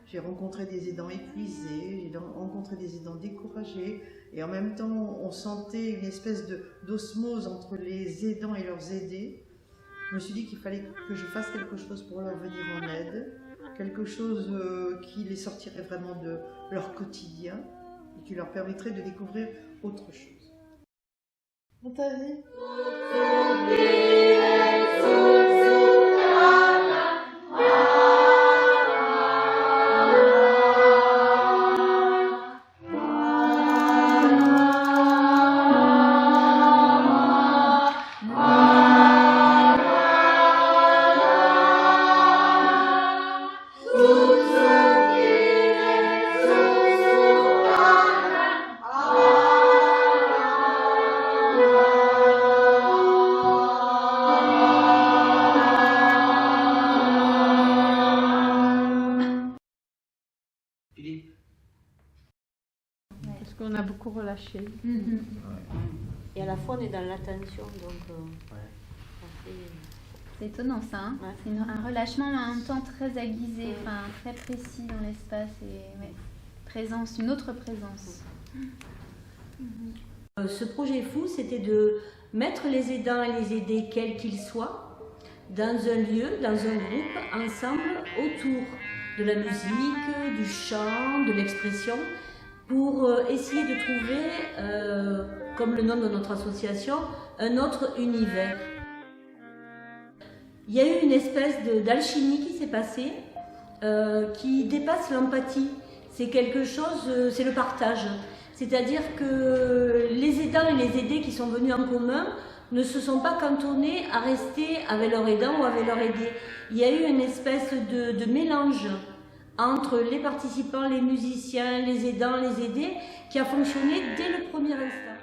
J'ai rencontré des aidants épuisés, j'ai rencontré des aidants découragés, et en même temps, on sentait une espèce d'osmose entre les aidants et leurs aidés. Je me suis dit qu'il fallait que je fasse quelque chose pour leur venir en aide, quelque chose qui les sortirait vraiment de leur quotidien et qui leur permettrait de découvrir autre chose. Dans ta vie ? Parce qu'on a beaucoup relâché. Et à la fois on est dans l'attention, donc c'est étonnant ça, hein. Ouais. C'est un relâchement mais en même temps très aiguisé, enfin très précis dans l'espace et présence, une autre présence. Ce projet fou, c'était de mettre les aidants et les aidés, quels qu'ils soient, dans un lieu, dans un groupe, ensemble, autour de la musique, du chant, de l'expression, pour essayer de trouver, comme le nom de notre association, un autre univers. Il y a eu une espèce d'alchimie qui s'est passée, qui dépasse l'empathie. C'est quelque chose, c'est le partage. C'est-à-dire que les aidants et les aidés qui sont venus en commun ne se sont pas cantonnés à rester avec leur aidant ou avec leur aidé. Il y a eu une espèce de mélange entre les participants, les musiciens, les aidants, les aidés, qui a fonctionné dès le premier instant.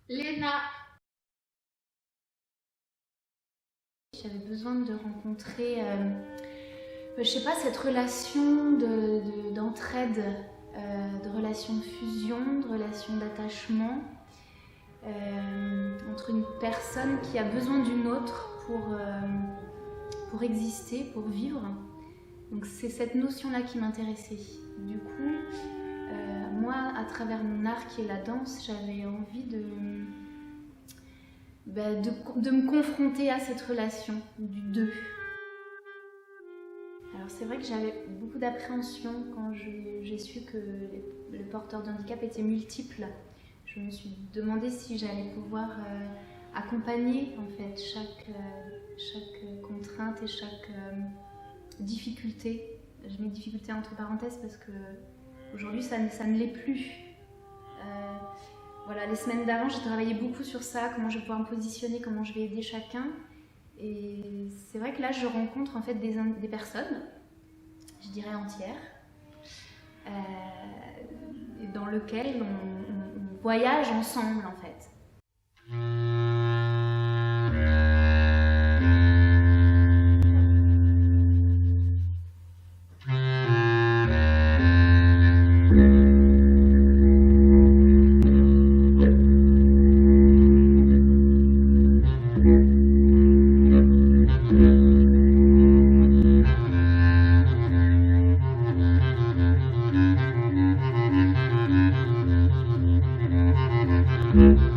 Léna. J'avais besoin de rencontrer, je sais pas, cette relation d'entraide, de relation de fusion, de relation d'attachement entre une personne qui a besoin d'une autre pour exister, pour vivre. Donc c'est cette notion-là qui m'intéressait. Du coup, moi, à travers mon art qui est la danse, j'avais envie de me confronter à cette relation du deux. Alors c'est vrai que j'avais beaucoup d'appréhension quand j'ai su que le porteur de handicap était multiple. Je me suis demandé si j'allais pouvoir accompagner en fait chaque contrainte et chaque difficulté. Je mets difficulté entre parenthèses parce que aujourd'hui ça ne l'est plus. Voilà, les semaines d'avant, j'ai travaillé beaucoup sur ça, comment je vais pouvoir me positionner, comment je vais aider chacun. Et c'est vrai que là, je rencontre en fait des personnes, je dirais entières, dans lesquelles on voyage ensemble en fait. Mm-hmm.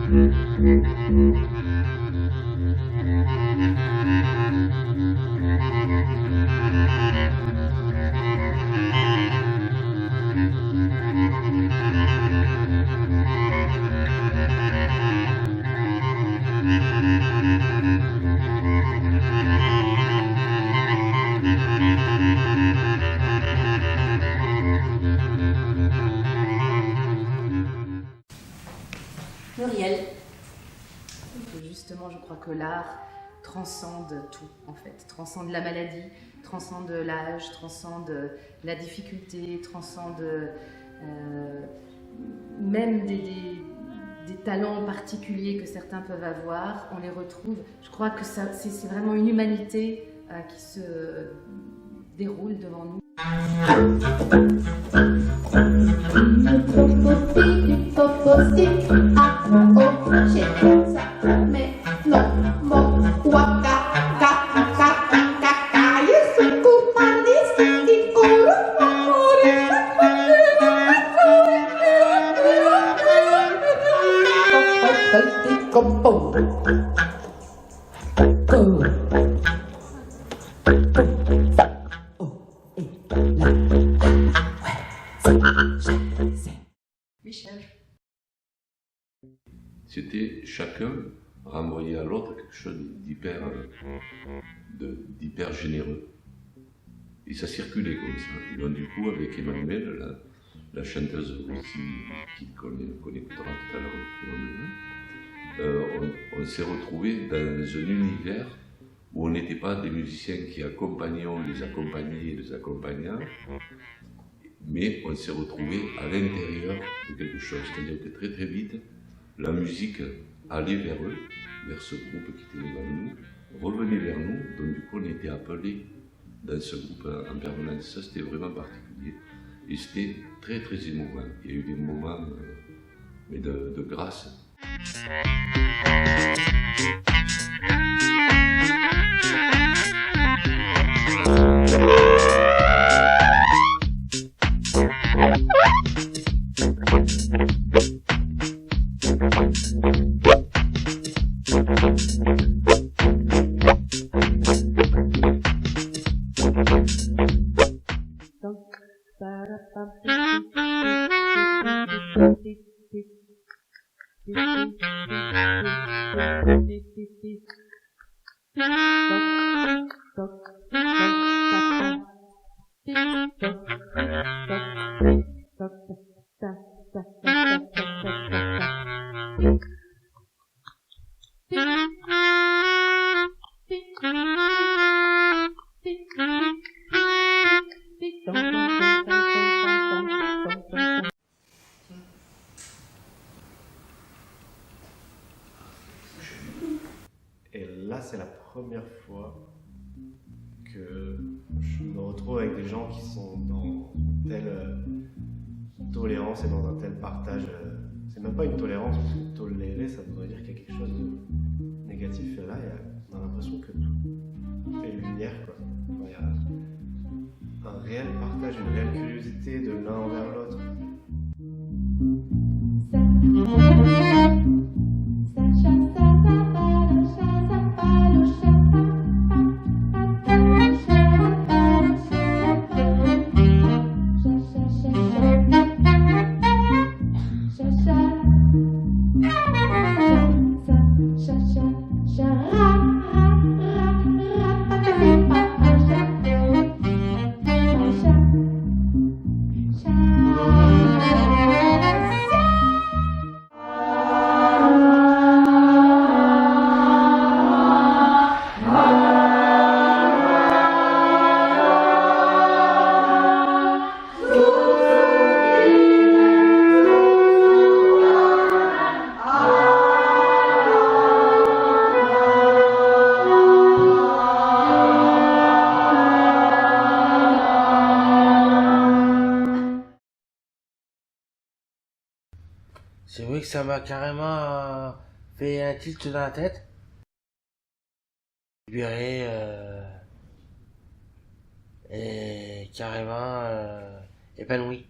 transcende tout, en fait, transcende la maladie, transcende l'âge, transcende la difficulté, transcende même des talents particuliers que certains peuvent avoir, on les retrouve. Je crois que c'est vraiment une humanité qui se déroule devant nous. Michel. C'était chacun renvoyé à l'autre quelque chose d'hyper généreux. Et ça circulait comme ça. Et donc du coup, avec Emmanuelle, la chanteuse aussi, qu'on écoutera tout à l'heure, on s'est retrouvés dans un univers où on n'était pas des musiciens qui accompagnions les accompagnés et les accompagnants, mais on s'est retrouvés à l'intérieur de quelque chose. C'est-à-dire que très très vite, la musique allait vers eux, vers ce groupe qui était devant nous, revenait vers nous, donc du coup on était appelés dans ce groupe en permanence. Ça c'était vraiment particulier et c'était très très émouvant. Il y a eu des moments mais de grâce. Et là, c'est la première fois que je me retrouve avec des gens qui sont dans telle tolérance et dans un tel partage. C'est même pas une tolérance, parce que tolérer, ça voudrait dire qu'il y a quelque chose de négatif. Et là, on a l'impression que tout est lumière, quoi. Il y a un réel partage, une réelle curiosité de l'un envers l'autre. C'est vrai que ça m'a carrément fait un tilt dans la tête. Libéré et carrément épanoui.